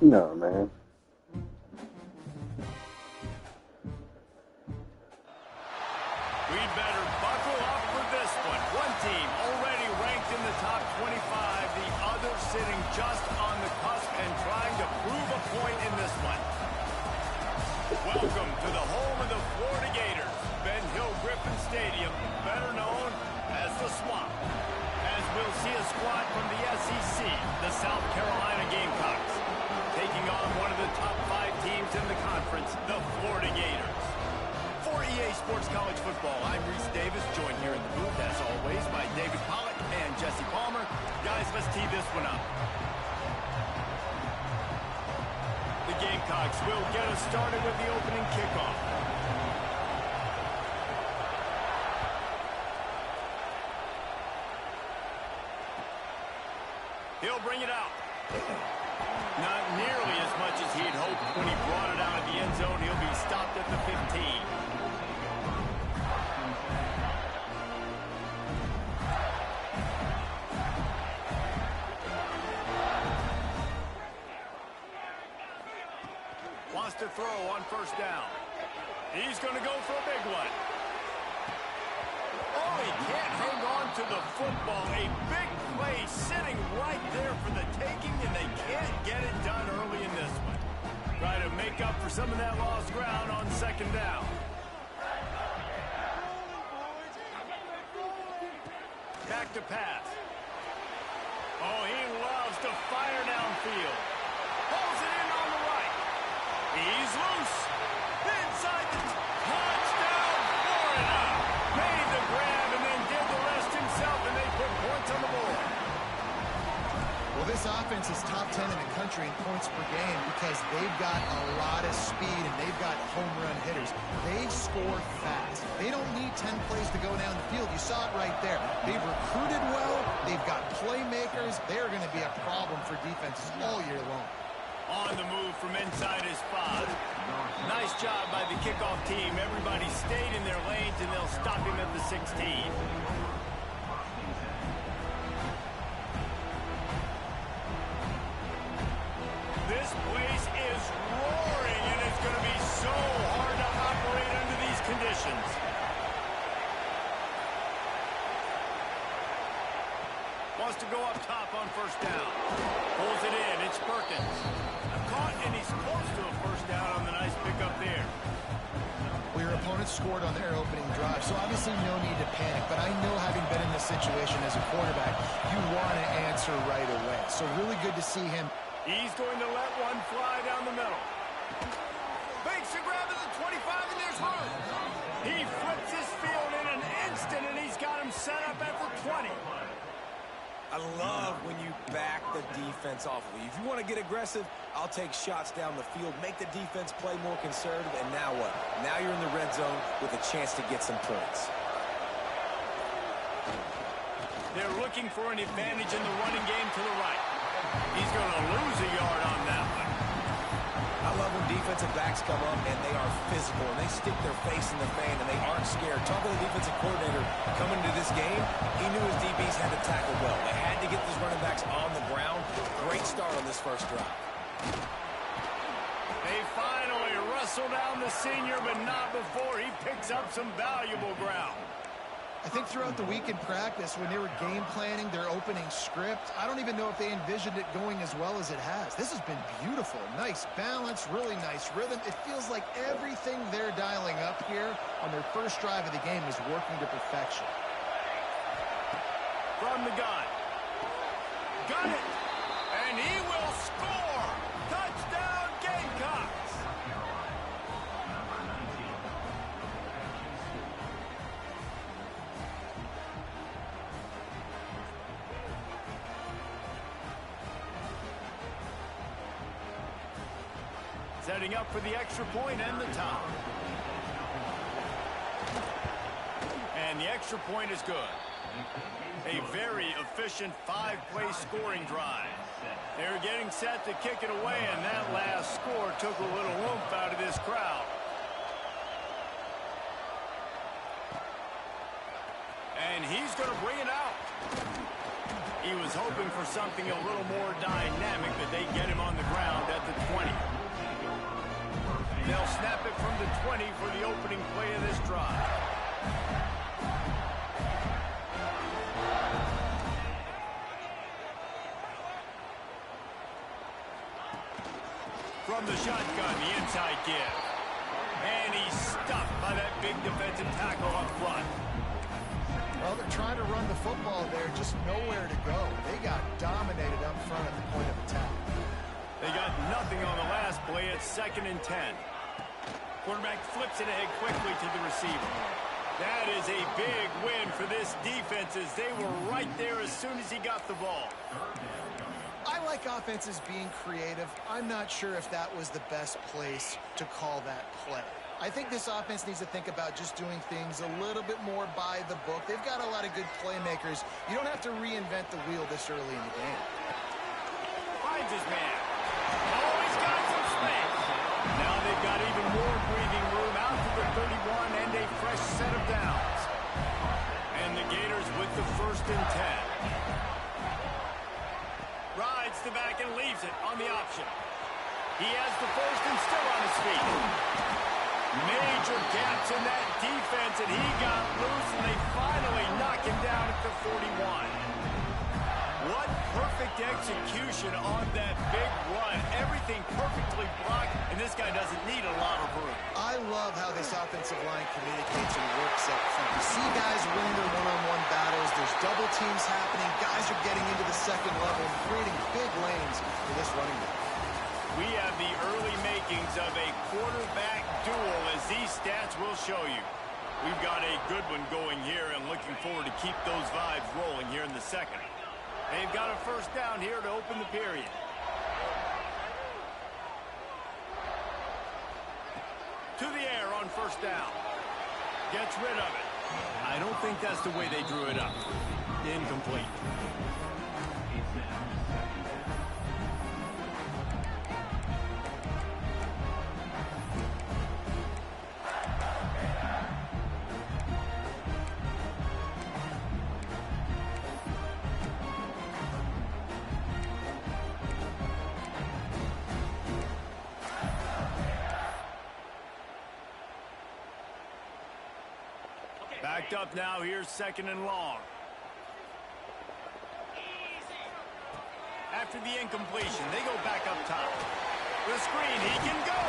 No, man. We'd better buckle up for this one. One team already ranked in the top 25, the other sitting just on the cusp and trying to prove a point in this one. Welcome to the home of the Florida Gators, Ben Hill Griffin Stadium, better known as the Swamp. As we'll see a squad from the SEC, the South Carolina Gamecocks, taking on one of the top 5 teams in the conference, the Florida Gators. For EA Sports College Football, I'm Reese Davis, joined here in the booth, as always, by David Pollack and Jesse Palmer. Guys, let's tee this one up. The Gamecocks will get us started with the opening kickoff. He'll bring it out. Not nearly as much as he'd hoped when he brought it out of the end zone. He'll be stopped at the 15. Wants to throw on first down. He's going to go for a big one. Oh, he can't hang on to the football. A big play sitting right there for the taking, and they can't get it done early in this one. Try to make up for some of that lost ground on second down. Back to pass. Oh, he loves to fire downfield. Pulls it in on the right. He's loose. Inside the touchdown, Florida. Made the grab and then did the rest himself, and they put points on the board. Well, this offense is top 10 in the country in points per game because they've got a lot of speed and they've got home run hitters. They score fast. They don't need 10 plays to go down the field. You saw it right there. They've recruited well. They've got playmakers. They're going to be a problem for defenses all year long. On the move from inside his 5. Nice job by the kickoff team. Everybody stayed in their lanes, and they'll stop him at the 16. This place is roaring, and it's going to be so hard to operate under these conditions. Wants to go up top on first down. Pulls it in. It's Perkins. Caught, and he's close to a first down on the nice pickup there. Well, your opponent scored on their opening drive, so obviously no need to panic. But I know, having been in this situation as a quarterback, you want to answer right away. So really good to see him. He's going to let one fly down the middle. Fakes a grab at the 25, and there's room. He flips his field in an instant, and he's got him set up at the 20. I love when you back the defense off of you. If you want to get aggressive, I'll take shots down the field, make the defense play more conservative, and now what? Now you're in the red zone with a chance to get some points. They're looking for an advantage in the running game to the right. He's going to lose a yard on that one. I love when defensive backs come up and they are physical and they stick their face in the fan and they aren't scared. Talking to the defensive coordinator coming into this game, he knew his DBs had to tackle well. They had to get these running backs on the ground. Great start on this first drive. They finally wrestle down the senior, but not before he picks up some valuable ground. I think throughout the week in practice, when they were game planning their opening script, I don't even know if they envisioned it going as well as it has. This has been beautiful. Nice balance, really nice rhythm. It feels like everything they're dialing up here on their first drive of the game is working to perfection. From the gun. Got it. And he will score. Touchdown, Gamecocks. Setting up for the extra point and the tie. And the extra point is good. A very efficient 5-play scoring drive. They're getting set to kick it away, and that last score took a little oomph out of this crowd. And he's going to bring it out. He was hoping for something a little more dynamic, but they get him on the ground at the 20. They'll snap it from the 20 for the opening play of this drive. From the shotgun, the inside give. And he's stuffed by that big defensive tackle up front. Well, they're trying to run the football there, just nowhere to go. They got dominated up front at the point of attack. They got nothing on the last play. It's 2nd and 10. Quarterback flips it ahead quickly to the receiver. That is a big win for this defense as they were right there as soon as he got the ball. I like offenses being creative. I'm not sure if that was the best place to call that play. I think this offense needs to think about just doing things a little bit more by the book. They've got a lot of good playmakers. You don't have to reinvent the wheel this early in the game. Finds his man. Oh, he's got some space. Now they've got even more breathing room out to the 31 and a fresh set of downs. And the Gators with the 1st and 10. Rides the back and leaves it on the option. He has the 1st and still on his feet. Major gaps in that defense, and he got loose, and they finally knock him down at the 41. What perfect execution on that big run. Everything perfectly blocked, and this guy doesn't need a lot of room. I love how this offensive line communicates and works up front. You see guys winning their one-on-one battles. There's double teams happening. Guys are getting into the second level and creating big lanes for this running back. We have the early makings of a quarterback duel, as these stats will show you. We've got a good one going here and looking forward to keep those vibes rolling here in the second. They've got a 1st down here to open the period. To the air on 1st down. Gets rid of it. I don't think that's the way they drew it up. Incomplete. Backed up now. Here's 2nd and long. After the incompletion, they go back up top. The screen, he can go.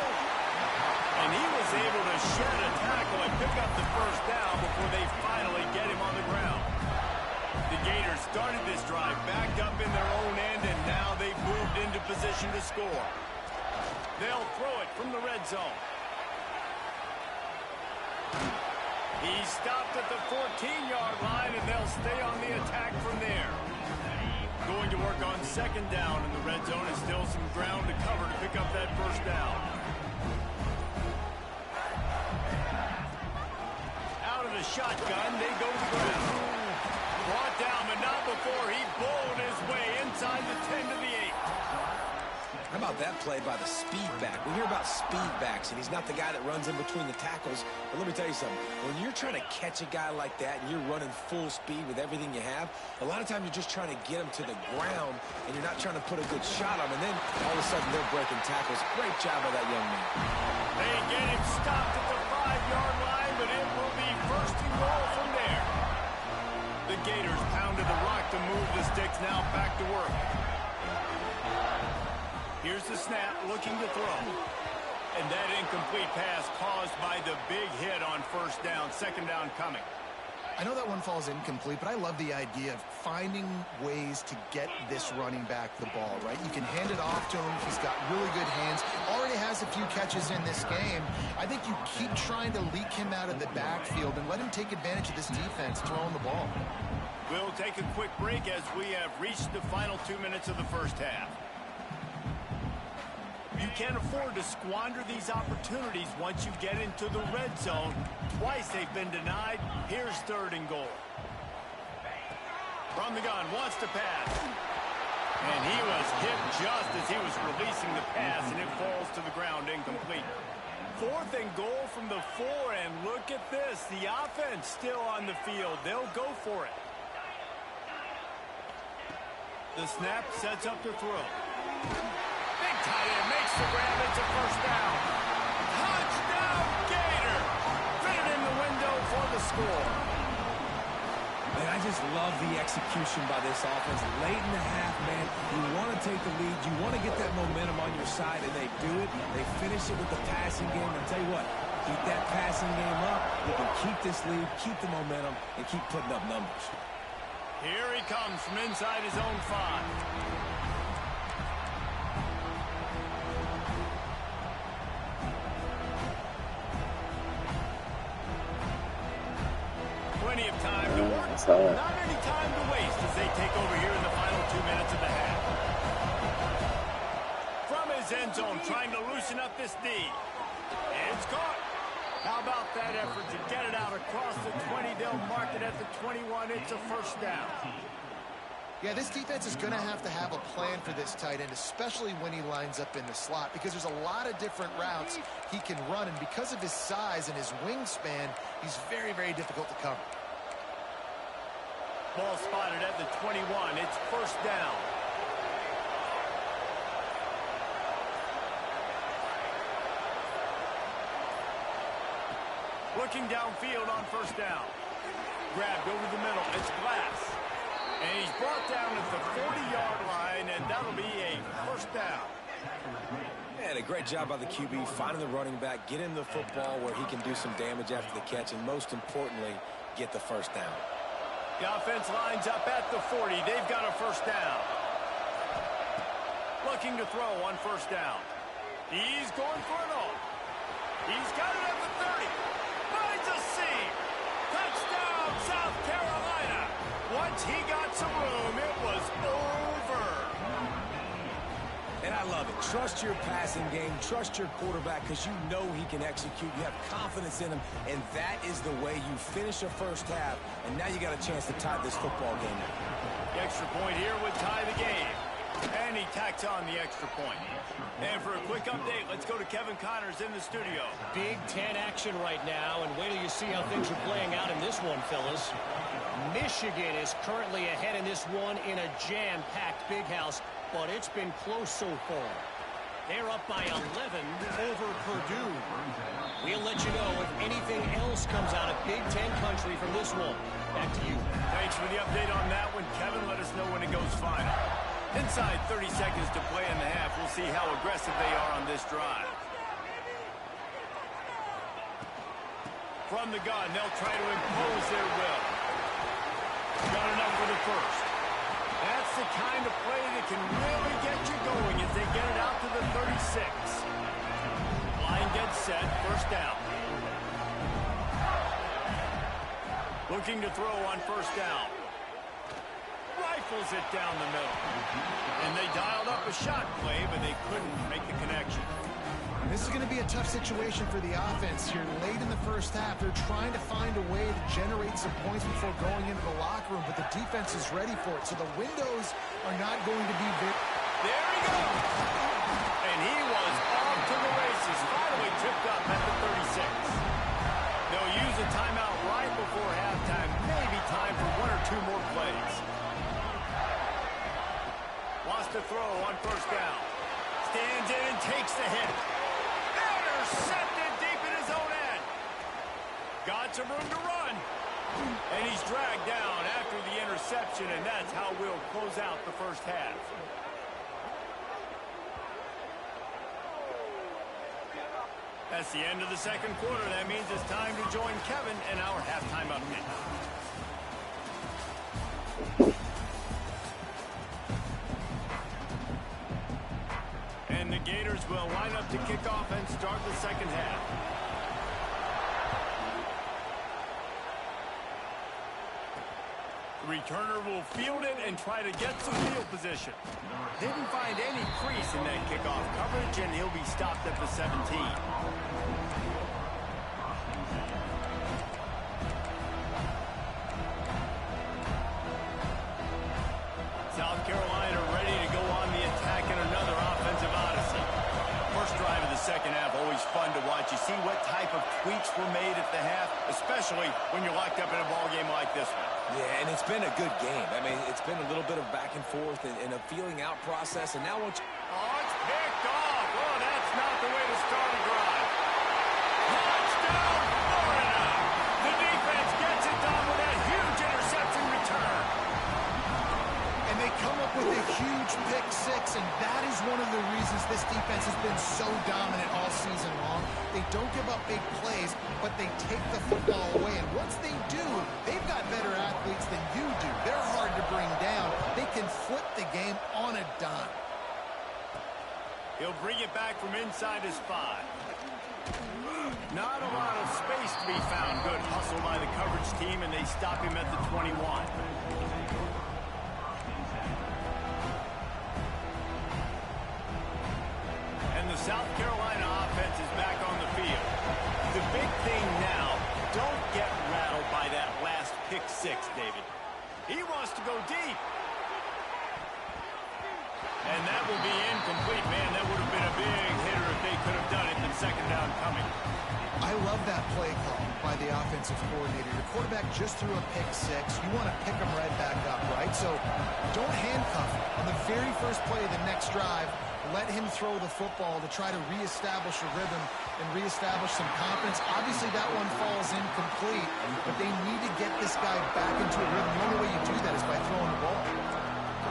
And he was able to shed a tackle and pick up the 1st down before they finally get him on the ground. The Gators started this drive backed up in their own end, and now they've moved into position to score. They'll throw it from the red zone. He's stopped at the 14-yard line, and they'll stay on the attack from there. Going to work on 2nd down in the red zone, and still some ground to cover to pick up that 1st down. Out of the shotgun, they go to the ground. Brought down, but not before he bowled his way inside the 10 to the 8. How about that play by the speed back? We hear about speed backs, and he's not the guy that runs in between the tackles. But let me tell you something. When you're trying to catch a guy like that and you're running full speed with everything you have, a lot of times you're just trying to get him to the ground, and you're not trying to put a good shot on him. And then all of a sudden they're breaking tackles. Great job by that young man. They get him stopped at the 5-yard line, but it will be 1st and goal from there. The Gators pounded the rock to move the sticks, now back to work. Here's the snap, looking to throw. And that incomplete pass caused by the big hit on 1st down, 2nd down coming. I know that one falls incomplete, but I love the idea of finding ways to get this running back the ball, right? You can hand it off to him. He's got really good hands. Already has a few catches in this game. I think you keep trying to leak him out of the backfield and let him take advantage of this defense throwing the ball. We'll take a quick break as we have reached the final 2 minutes of the 1st half. You can't afford to squander these opportunities once you get into the red zone. Twice they've been denied. Here's 3rd and goal. From the gun, wants to pass. And he was hit just as he was releasing the pass, and it falls to the ground incomplete. 4th and goal from the 4, and look at this. The offense still on the field. They'll go for it. The snap sets up the throw. Big tight end makes the grab. It's a first down. Touchdown, Gator! Fitted in the window for the score. And I just love the execution by this offense. Late in the half, man, you want to take the lead. You want to get that momentum on your side, and they do it. They finish it with the passing game. I'll tell you what, keep that passing game up. You can keep this lead, keep the momentum, and keep putting up numbers. Here he comes from inside his own 5. Plenty of time to work. Not any time to waste as they take over here in the final 2 minutes of the half. From his end zone, trying to loosen up this D. It's caught. How about that effort to get it out across the 20? They'll mark it at the 21. It's a first down. Yeah, this defense is going to have a plan for this tight end, especially when he lines up in the slot, because there's a lot of different routes he can run, and because of his size and his wingspan, he's very, very difficult to cover. Ball spotted at the 21. It's first down. Looking downfield on first down. Grabbed over the middle. It's Glass. And he's brought down at the 40-yard line, and that'll be a first down. And a great job by the QB finding the running back, get him the football where he can do some damage after the catch, and most importantly, get the first down. The offense lines up at the 40. They've got a first down. Looking to throw on first down. He's going for it all. He's got it at the 30. Finds a seam. Touchdown, South Carolina. Once he got some room, it was over. And I love it. Trust your passing game. Trust your quarterback because you know he can execute. You have confidence in him, and that is the way you finish a first half. And now you got a chance to tie this football game up. The extra point here would tie the game. And he tacks on the extra point. And for a quick update, let's go to Kevin Connors in the studio. Big Ten action right now, and wait till you see how things are playing out in this one, fellas. Michigan is currently ahead in this one in a jam-packed big house, but it's been close so far. They're up by 11 over Purdue. We'll let you know if anything else comes out of Big Ten country from this one. Back to you. Thanks for the update on that one, Kevin. Let us know when it goes final. Inside 30 seconds to play in the half. We'll see how aggressive they are on this drive. From the gun, they'll try to impose their will. Got enough for the first. That's the kind of play that can really get you going as they get it out to the 36. Line gets set, first down. Looking to throw on first down. Rifles it down the middle. And they dialed up a shot play, but they couldn't make the connection. This is going to be a tough situation for the offense here. Late in the first half, they're trying to find a way to generate some points before going into the locker room, but the defense is ready for it. So the windows are not going to be big. There he goes. And he was off to the races. Finally tipped up at the 36. They'll use a timeout right before halftime. Maybe time for one or two more plays. Wants to throw on first down. Stands in and takes the hit. Intercepted deep in his own end. Got some room to run. And he's dragged down after the interception, and that's how we'll close out the first half. That's the end of the second quarter. That means it's time to join Kevin in our halftime update. And the Gators will line up to kick off and start the second half. The returner will field it and try to get some field position. Didn't find any crease in that kickoff coverage, and he'll be stopped at the 17. South Carolina ready to go on the attack in another offensive odyssey. First drive of the second half, always fun to watch. You see what type of tweaks were made in at the half, especially when you're locked up in a ball game like this one. Yeah, and it's been a good game. I mean, it's been a little bit of back and forth and a feeling out process, and now once... Oh, it's picked off. Oh, that's not the way to start a drive. Touchdown, Florida. The defense gets it done with a huge interception return. And they come up with a huge pick six, and that is one of the reasons this defense has been so dominant all season long. They don't give up big plays, but they take the football away. And once they do, they've got better athletes than you do. They're hard to bring down. They can flip the game on a dime. He'll bring it back from inside his 5. Not a lot of space to be found. Good hustle by the coverage team, and they stop him at the 21. And the South Carolina offense is back on the field. The big thing now, don't get rattled by that last pick six, David. He wants to go deep. And that will be incomplete. Man, that would have been a big hitter if they could have done it in second down coming. I love that play call by the offensive coordinator. Your quarterback just threw a pick six. You want to pick him right back up, right? So don't handcuff him. On the very first play of the next drive, let him throw the football to try to reestablish a rhythm and reestablish some confidence. Obviously, that one falls incomplete, but they need to get this guy back into a rhythm. The only way you do that is by throwing the ball.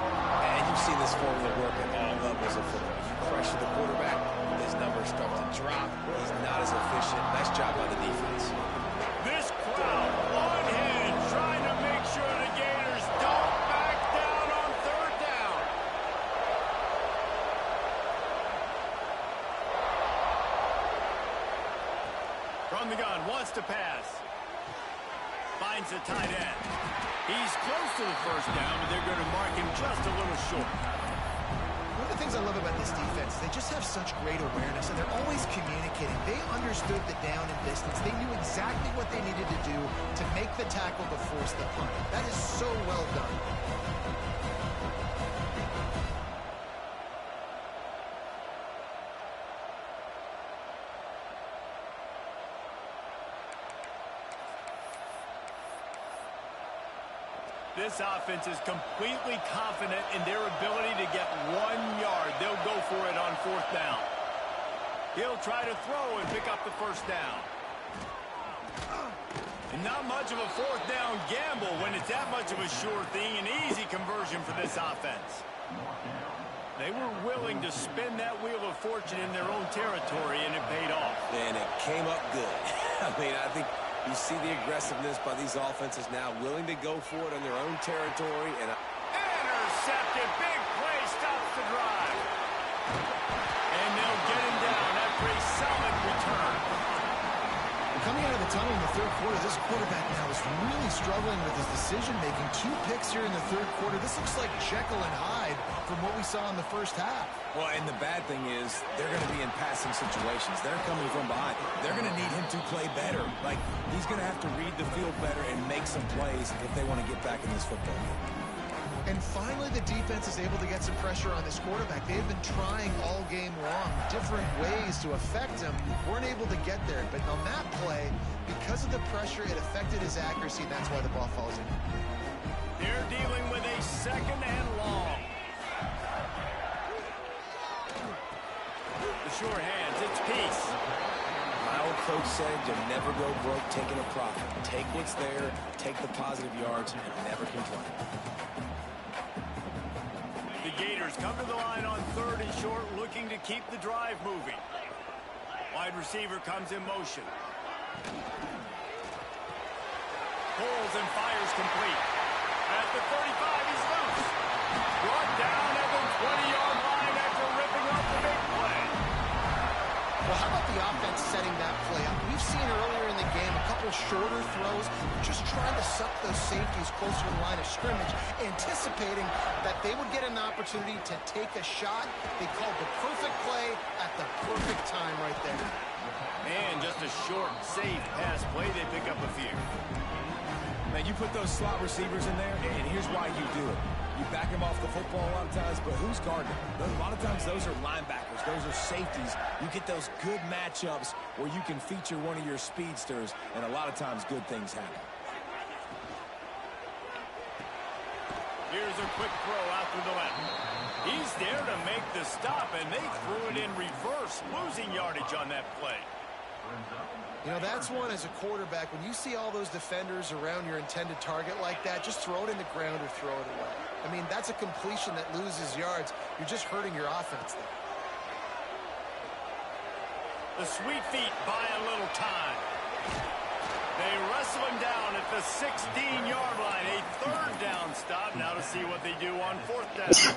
And you've seen this formula work at all levels of football. You pressure the quarterback, his numbers start to drop. He's not as efficient. Nice job by the defense. This crowd on hand trying to make sure the Gators don't back down on third down. From the gun, wants to pass. Finds a tight end. He's close to the first down, but they're going to mark him just a little short. One of the things I love about this defense, they just have such great awareness, and they're always communicating. They understood the down and distance. They knew exactly what they needed to do to make the tackle to force the punt. That is so well done. This offense is completely confident in their ability to get 1 yard. They'll go for it on fourth down. He'll try to throw and pick up the first down. And not much of a fourth down gamble when it's that much of a sure thing. An easy conversion for this offense. They were willing to spin that wheel of fortune in their own territory, and it paid off. And it came up good. I mean, I think you see the aggressiveness by these offenses now, willing to go for it on their own territory. And intercepted. Big play stops the drive. And they'll get him down after a solid return. Coming out of the tunnel in the third quarter, this quarterback now is really struggling with his decision-making. 2 picks here in the third quarter. This looks like Jekyll and Hyde from what we saw in the first half. Well, and the bad thing is they're going to be in passing situations. They're coming from behind. They're going to need him to play better. Like, he's going to have to read the field better and make some plays if they want to get back in this football game. And finally, the defense is able to get some pressure on this quarterback. They've been trying all game long different ways to affect him. Weren't able to get there. But on that play, because of the pressure, it affected his accuracy. That's why the ball falls in. They're dealing with a second and long. The short hands, it's Peace. My old coach said you'll never go broke taking a profit. Take what's there, take the positive yards, and never complain. The Gators come to the line on third and short, looking to keep the drive moving. Wide receiver comes in motion. Pulls and fires complete. At the 35, he's loose. Brought down at the 20-yard line after ripping off the big play. Well, how about the offense setting that play up? We've seen earlier in the game a couple shorter throws, just trying to suck those safeties closer to the line of scrimmage, anticipating that they would get an opportunity to take a shot. They called the perfect play at the perfect time right there. And just a short, safe pass play, they pick up a few. Man, you put those slot receivers in there, and here's why you do it. You back him off the football a lot of times, but who's guarding him? A lot of times those are linebackers coverage. Those are safeties. You get those good matchups where you can feature one of your speedsters, and a lot of times good things happen. Here's a quick throw out through the left. He's there to make the stop, and they threw it in reverse, losing yardage on that play. You know, that's one as a quarterback. When you see all those defenders around your intended target like that, just throw it in the ground or throw it away. I mean, that's a completion that loses yards. You're just hurting your offense there. The Sweet Feet buy a little time. They wrestle him down at the 16-yard line. A third down stop. Now to see what they do on fourth down.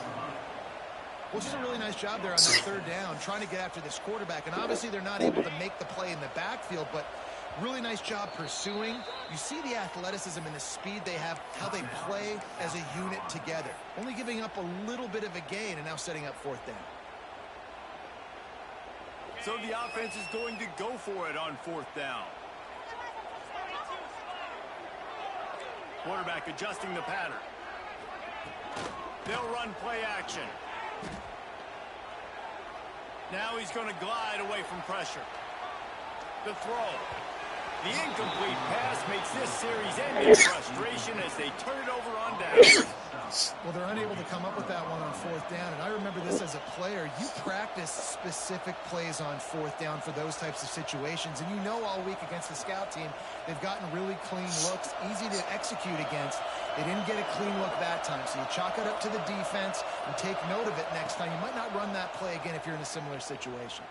Well, just a really nice job there on that third down, trying to get after this quarterback. And obviously they're not able to make the play in the backfield, but really nice job pursuing. You see the athleticism and the speed they have, how they play as a unit together. Only giving up a little bit of a gain and now setting up fourth down. So the offense is going to go for it on fourth down. Quarterback adjusting the pattern. They'll run play action. Now he's going to glide away from pressure. The throw. The incomplete pass makes this series end in frustration as they turn it over on down. Well, they're unable to come up with that one on fourth down, and I remember this as a player. You practice specific plays on fourth down for those types of situations, and you know all week against the scout team, they've gotten really clean looks, easy to execute against. They didn't get a clean look that time, so you chalk it up to the defense and take note of it next time. You might not run that play again if you're in a similar situation.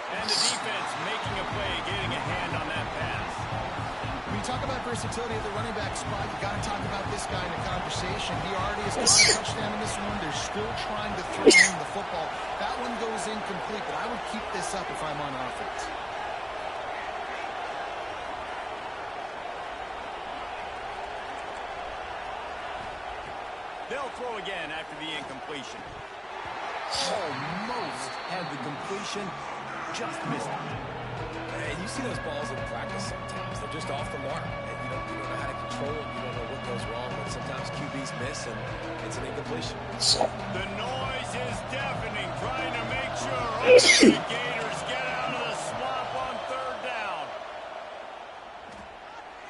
And the defense making a play, getting a hand on that pass. When you talk about versatility at the running back spot, you got to talk about this guy in a conversation. He already has got a touchdown in this one. They're still trying to throw him the football. That one goes incomplete, but I would keep this up if I'm on offense. They'll throw again after the incompletion. Almost had the completion, just missed it. And you see those balls in practice sometimes. They're just off the mark. And you don't know how to control it. You don't know what goes wrong. But sometimes QBs miss, and it's an incompletion. The noise is deafening, trying to make sure the Gators get out of the swamp on third down.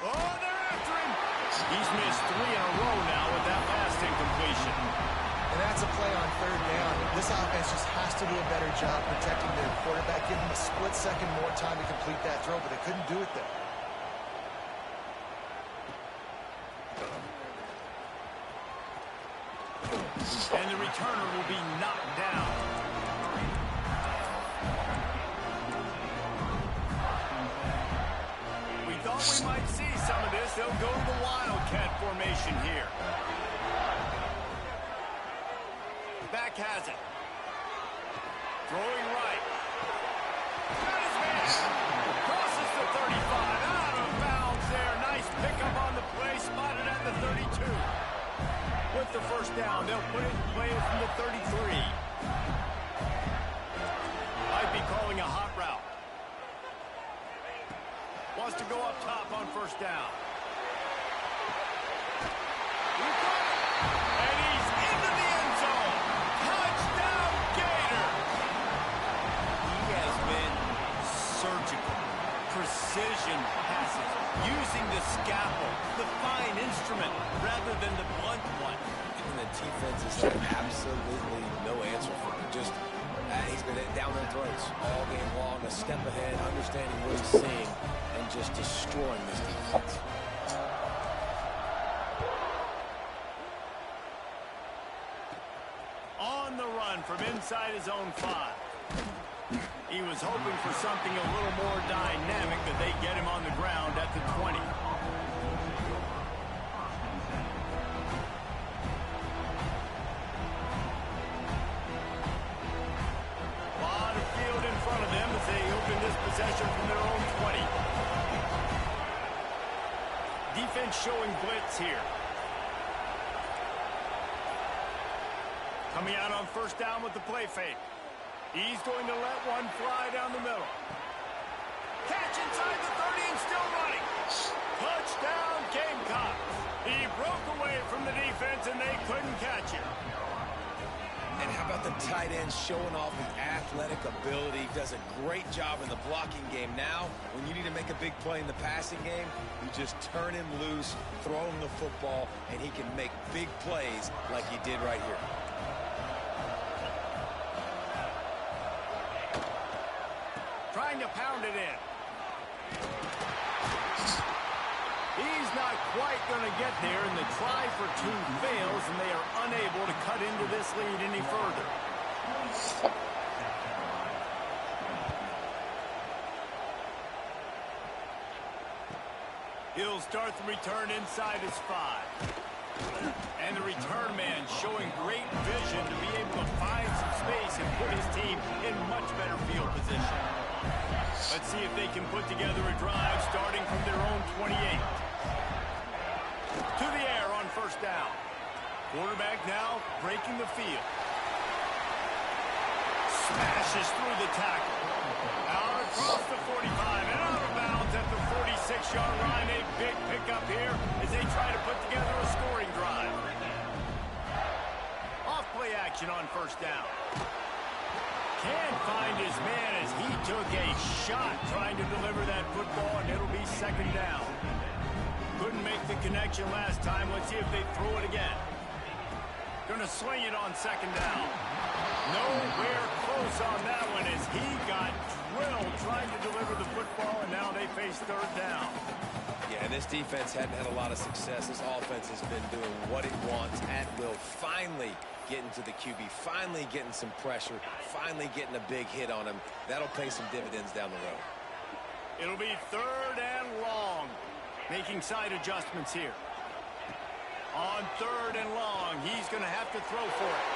Oh, they're after him. He's missed 3 in a row now with that last incompletion. And that's a play on third down. This offense just has to do a better job protecting their quarterback, give them a split second more time to complete that throw, but they couldn't do it there. And the returner will be knocked down. We thought we might see some of this. They'll go to the Wildcat formation here. Back has it. Throwing right. Got his man. Crosses the 35. Out of bounds there. Nice pickup on the play. Spotted at the 32. With the first down, they'll put it in play from the 33. Might be calling a hot route. Wants to go up top on first down. And he's into the end zone. Touchdown, Gator. He has been surgical. Precision passes. Using the scalpel, the fine instrument, rather than the blunt one. And the defense has had absolutely no answer for him. Just, he's been down their throats all game long, a step ahead, understanding what he's seeing, and just destroying this defense. On the run from inside his own 5. He was hoping for something a little more dynamic, that they get him on the ground at the 20. Lot of field in front of them as they open this possession from their own 20. Defense showing blitz here. Coming out on first down with the play fake. He's going to let one fly down the middle. Catch inside the 30 and still running. Touchdown, Gamecocks. He broke away from the defense and they couldn't catch him. And how about the tight end showing off his athletic ability? Does a great job in the blocking game. Now, when you need to make a big play in the passing game, you just turn him loose, throw him the football, and he can make big plays like he did right here. Trying to pound it in. He's not quite going to get there, and the try for two fails, and they are unable to cut into this lead any further. He'll start the return inside his 5. And the return man showing great vision to be able to find some space and put his team in much better field position. Let's see if they can put together a drive starting from their own 28. To the air on first down. Quarterback now breaking the field. Smashes through the tackle. Out across the 45 and out of bounds at the 46-yard line. A big pickup here as they try to put together a scoring drive. Off play action on first down. Can't find his man as he took a shot trying to deliver that football, and it'll be second down. Couldn't make the connection last time. Let's see if they throw it again. Gonna swing it on second down. Nowhere close on that one as he got drilled trying to deliver the football, and now they face third down. Yeah, this defense hadn't had a lot of success. This offense has been doing what it wants at will. Finally getting to the QB, finally getting some pressure, finally getting a big hit on him. That'll pay some dividends down the road. It'll be third and long. Making side adjustments here. On third and long, he's going to have to throw for it.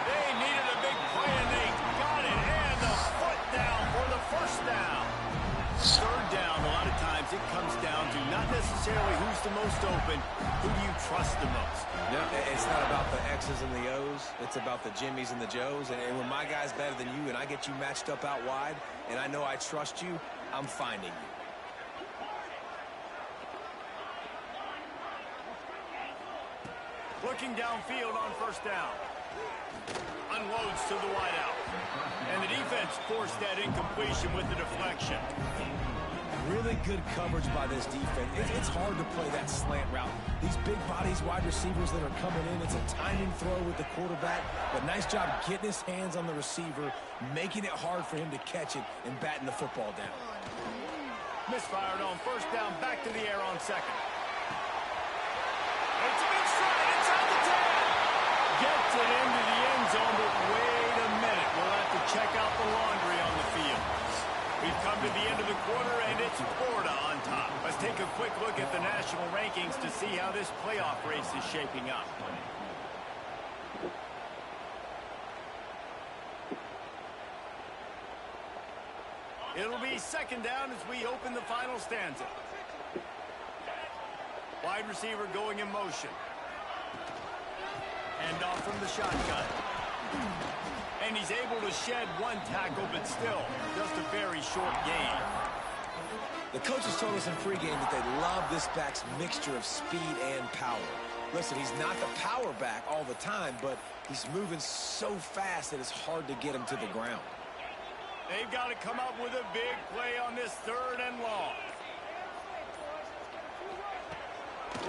They needed a big play, and they got it. And the foot down for the first down. Third down, a lot of times it comes down to not necessarily who's the most open, who do you trust the most. No, it's not about the X's and the O's. It's about the Jimmies and the Joes. And when my guy's better than you and I get you matched up out wide, and I know I trust you, I'm finding you. Looking downfield on first down. Unloads to the wideout. And the defense forced that incompletion with the deflection. Really good coverage by this defense. It's hard to play that slant route. These big bodies, wide receivers that are coming in, it's a timing throw with the quarterback. But nice job getting his hands on the receiver, making it hard for him to catch it and batting the football down. Misfired on first down, back to the air on second. It's a big stride inside the 10. Gets it into the end zone, but wait a minute. We'll have to check out the laundry on the field. We've come to the end of the quarter, and it's Florida on top. Let's take a quick look at the national rankings to see how this playoff race is shaping up. It'll be second down as we open the final stanza. Wide receiver going in motion. Hand off from the shotgun. And he's able to shed one tackle, but still just a very short gain. The coaches told us in pregame that they love this back's mixture of speed and power. Listen, he's not the power back all the time, but he's moving so fast that it's hard to get him to the ground. They've got to come up with a big play on this third and long.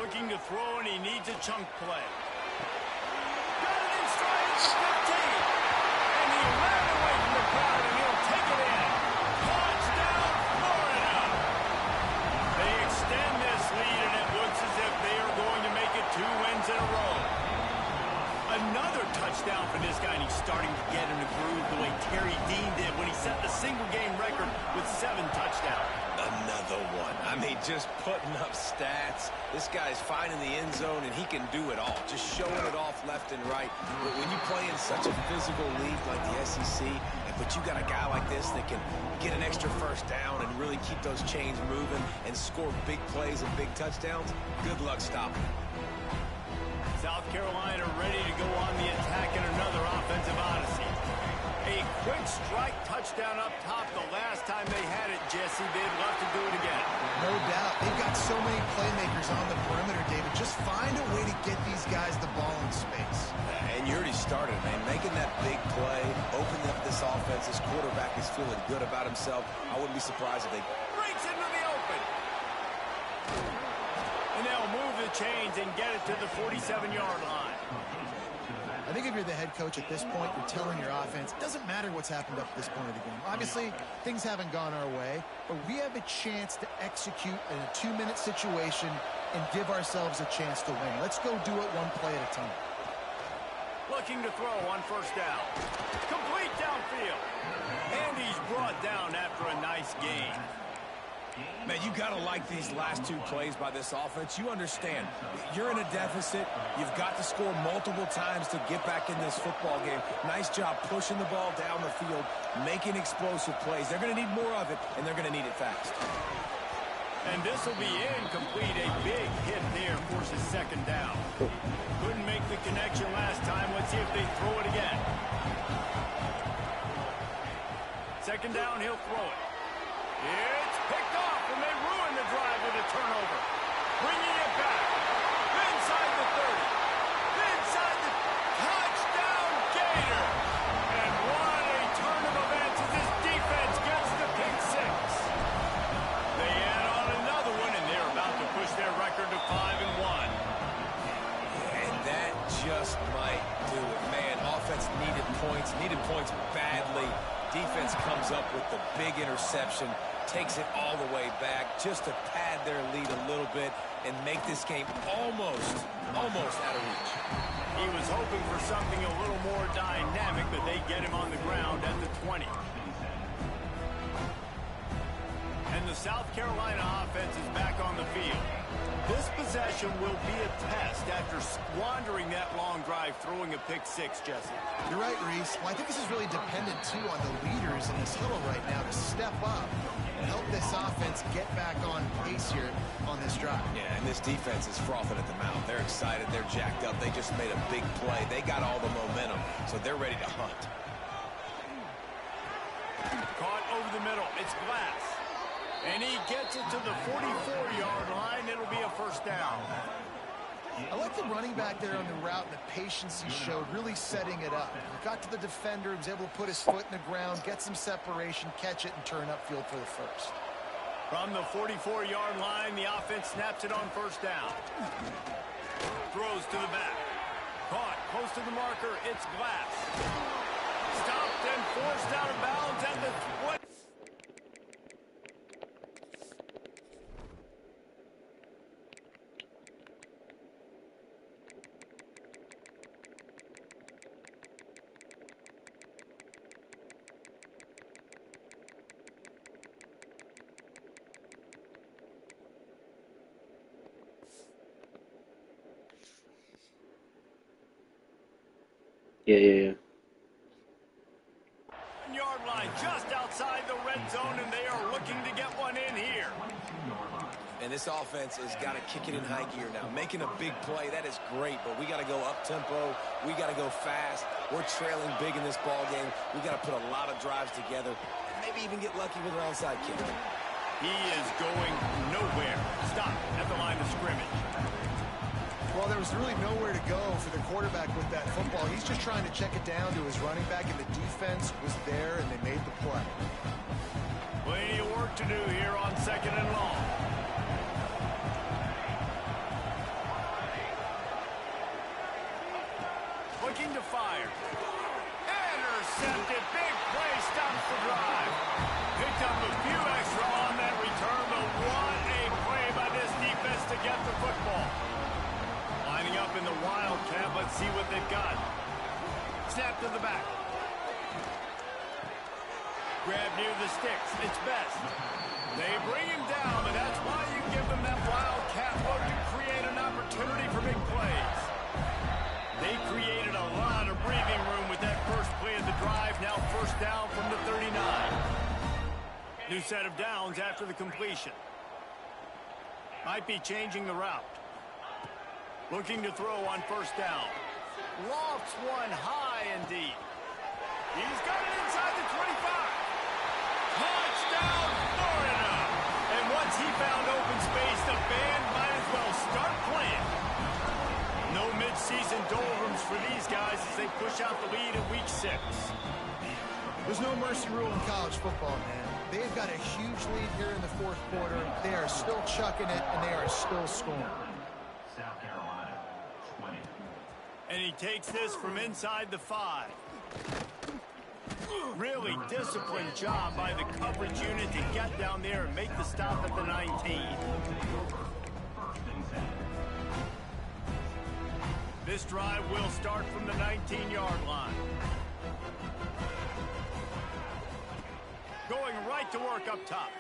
Looking to throw, and he needs a chunk play. Got it in stride at the 15. And he ran away from the crowd, and he'll take it in. Touchdown, Florida. They extend this lead, and it looks as if they are going to make it 2 wins in a row. Another touchdown for this guy, and he's starting to get in the groove the way Terry Dean did when he set the single-game record with 7 touchdowns. Another one. I mean, just putting up stats. This guy's finding the end zone, and he can do it all. Just showing it off left and right. But when you play in such a physical league like the SEC, but you got a guy like this that can get an extra first down and really keep those chains moving and score big plays and big touchdowns, good luck stopping him. South Carolina ready to go on the attack in another offensive odyssey. A quick strike touchdown up top the last time they had it, Jesse. They'd love to do it again. No doubt. They've got so many playmakers on the perimeter, David. Just find a way to get these guys the ball in space. And you already started, man. Making that big play, opening up this offense. This quarterback is feeling good about himself. I wouldn't be surprised if they Breaks into the open. And they'll move the chains and get it to the 47-yard line. I think if you're the head coach at this point, you're telling your offense, it doesn't matter what's happened up to this point of the game. Obviously, things haven't gone our way, but we have a chance to execute in a 2-minute situation and give ourselves a chance to win. Let's go do it one play at a time. Looking to throw on first down. Complete downfield. And he's brought down after a nice gain. Man, you got to like these last 2 plays by this offense. You understand, you're in a deficit. You've got to score multiple times to get back in this football game. Nice job pushing the ball down the field, making explosive plays. They're going to need more of it, and they're going to need it fast. And this will be incomplete. A big hit there forces second down. Couldn't make the connection last time. Let's see if they throw it again. Second down, he'll throw it. It's picked off, and they ruin the drive with a turnover. Bringing it back. Inside the 30. Inside the touchdown Gator. And what a turn of events as this defense gets the pick 6. They add on another one, and they're about to push their record to 5-1. And that just might do it. Man, offense needed points badly. Defense comes up with the big interception, takes it all the way back just to pad their lead a little bit and make this game almost out of reach. He was hoping for something a little more dynamic, but they get him on the ground at the 20. And the South Carolina offense is back on the field. This possession will be a test after squandering that long drive, throwing a pick 6, Jesse. You're right, Reese. Well, I think this is really dependent, too, on the leaders in this huddle right now to step up and help this offense get back on pace here on this drive. Yeah, and this defense is frothing at the mouth. They're excited. They're jacked up. They just made a big play. They got all the momentum, so they're ready to hunt. Caught over the middle. It's Glass. And he gets it to the 44-yard line. It'll be a first down. I like the running back there on the route and the patience he showed, really setting it up. He got to the defender, he was able to put his foot in the ground, get some separation, catch it, and turn upfield for the first. From the 44-yard line, the offense snaps it on first down. Throws to the back. Caught close to the marker. It's Glass. Stopped and forced out of bounds at the 20. Yeah. Yard line just outside the red zone, and they are looking to get one in here. And this offense has got to kick it in high gear now. Making a big play, that is great, but we got to go up-tempo. We got to go fast. We're trailing big in this ball game. We got to put a lot of drives together, and maybe even get lucky with an onside kick. He is going nowhere. Stop at the line of scrimmage. Well, there was really nowhere to go for the quarterback with that football. He's just trying to check it down to his running back, and the defense was there, and they made the play. Plenty of work to do here on second and long. Looking to fire. Intercepted. Big play. Stops the drive. Picked up a few extra on that return, but what a play by this defense to get the football. Lining up in the Wildcat. Let's see what they've got. Snap to the back. Grab near the sticks. It's Best. They bring him down, and that's why you give them that Wildcat look to create an opportunity for big plays. They created a lot of breathing room with that first play of the drive. Now first down from the 39. New set of downs after the completion. Might be changing the route. Looking to throw on first down. Lofts one high and deep. He's got it inside the 25. Touchdown, Florida. And once he found open space, the push out the lead in week 6. There's no mercy rule in college football, man. They've got a huge lead here in the fourth quarter. They are still chucking it, and they are still scoring. South Carolina, 20. And he takes this from inside the 5. Really disciplined job by the coverage unit to get down there and make the stop at the 19. This drive will start from the 19-yard line. Going right to work up top.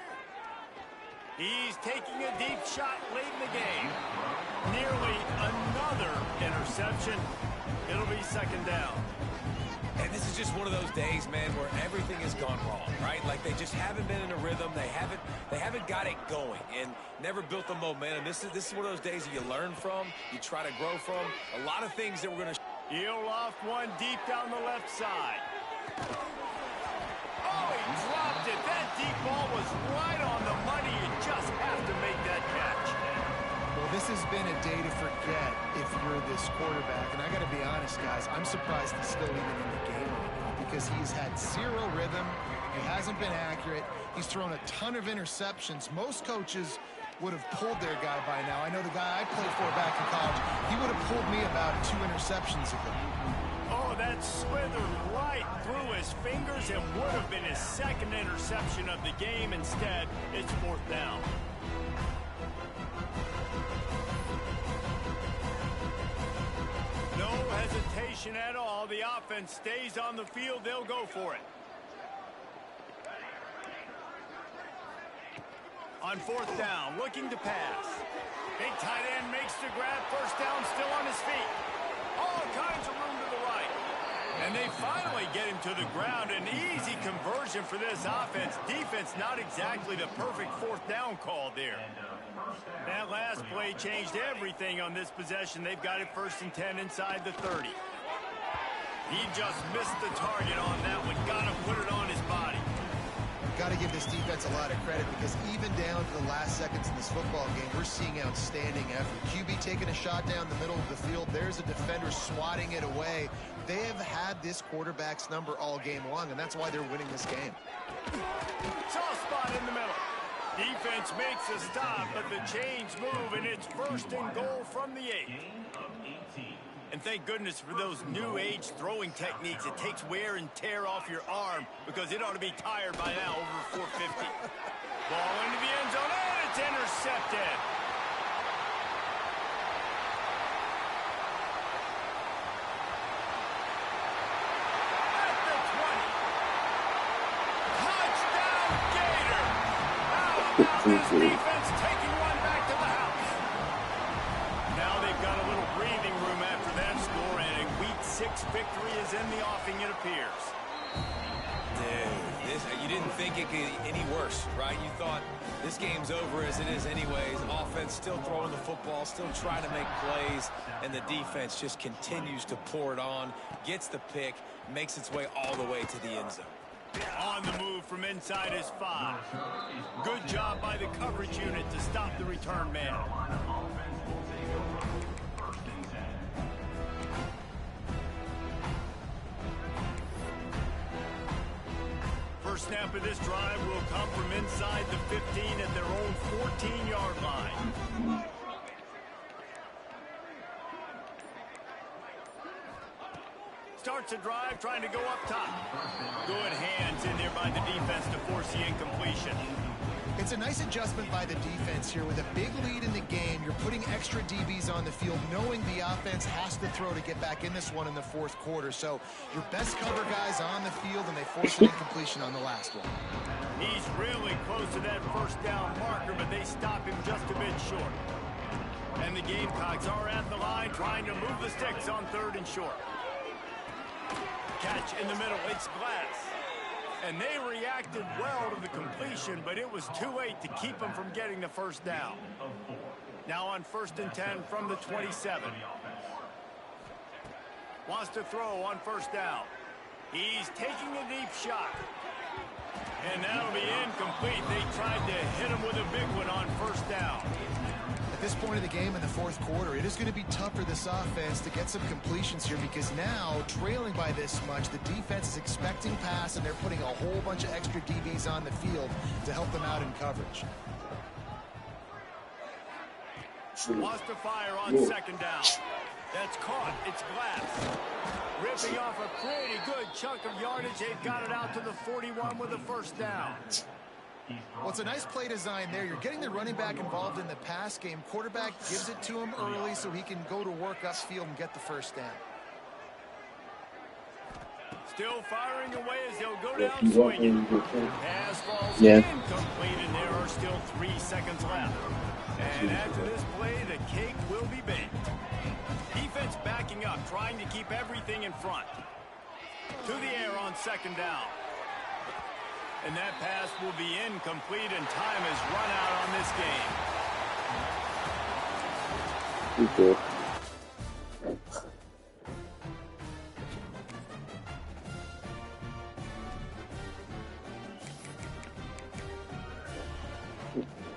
He's taking a deep shot late in the game. Nearly another interception. It'll be second down. And this is just one of those days, man, where everything has gone wrong, right? Like they just haven't been in a rhythm. They haven't got it going and never built the momentum. This is one of those days that you learn from, you try to grow from. A lot of things that we're going to... He'll loft one deep down the left side. Oh, he dropped it. That deep ball was right on the money. You just have to make that catch. Well, this has been a day to forget if you're this quarterback. And I got to be honest, guys, I'm surprised he's still even in the game right now because he's had zero rhythm. He hasn't been accurate. He's thrown a ton of interceptions. Most coaches would have pulled their guy by now. I know the guy I played for back in college, he would have pulled me about 2 interceptions ago. Oh, that slithered right through his fingers and would have been his second interception of the game. Instead, it's fourth down. No hesitation at all. The offense stays on the field. They'll go for it. On fourth down, looking to pass. Big tight end makes the grab. First down, still on his feet. All kinds of room to the right. And they finally get him to the ground. An easy conversion for this offense. Defense, not exactly the perfect fourth down call there. That last play changed everything on this possession. They've got it 1st and 10 inside the 30. He just missed the target on that one. Got to put it on his body. Got to give this defense a lot of credit because even down to the last seconds in this football game, we're seeing outstanding effort. QB taking a shot down the middle of the field. There's a defender swatting it away. They have had this quarterback's number all game long, and that's why they're winning this game. Soft spot in the middle. Defense makes a stop, but the chains move, and it's 1st and goal from the 8. And thank goodness for those new age throwing techniques. It takes wear and tear off your arm because it ought to be tired by now, over 450. Ball into the end zone, and it's intercepted. At the 20. Touchdown, Gator. How about this defense taking one back to the house? Now they've got a little breathing room after that score, and a week 6 victory is in the offing, it appears. Dude, you didn't think it could get any worse, right? You thought this game's over as it is anyways. Offense still throwing the football, still trying to make plays, and the defense just continues to pour it on, gets the pick, makes its way all the way to the end zone. On the move from inside his 5. Good job by the coverage unit to stop the return man. First snap of this drive will come from inside the 15 at their own 14-yard line. Starts a drive trying to go up top. Good hands in there by the defense to force the incompletion. It's a nice adjustment by the defense here. With a big lead in the game, you're putting extra DBs on the field, knowing the offense has to throw to get back in this one in the fourth quarter. So your best cover guys on the field, and they force an incompletion on the last one. He's really close to that first down marker, but they stop him just a bit short. And the Gamecocks are at the line trying to move the sticks on 3rd and short. Catch in the middle, it's Glass. And they reacted well to the completion, but it was too late to keep them from getting the first down. Now on 1st and 10 from the 27. Wants to throw on 1st down. He's taking a deep shot. And that'll be incomplete. They tried to hit him with a big one on 1st down. At this point of the game in the fourth quarter, it is going to be tough for this offense to get some completions here because now, trailing by this much, the defense is expecting pass, and they're putting a whole bunch of extra DBs on the field to help them out in coverage. Wants to fire on second down. That's caught. It's Glass. Ripping off a pretty good chunk of yardage. They've got it out to the 41 with a first down. Well, it's a nice play design there. You're getting the running back involved in the pass game. Quarterback gives it to him early so he can go to work upfield and get the first down. Still firing away as they'll go down swinging. Pass falls incomplete, and there are still 3 seconds left. And after this play, the cake will be baked. Defense backing up, trying to keep everything in front. To the air on second down. And that pass will be incomplete, and time has run out on this game.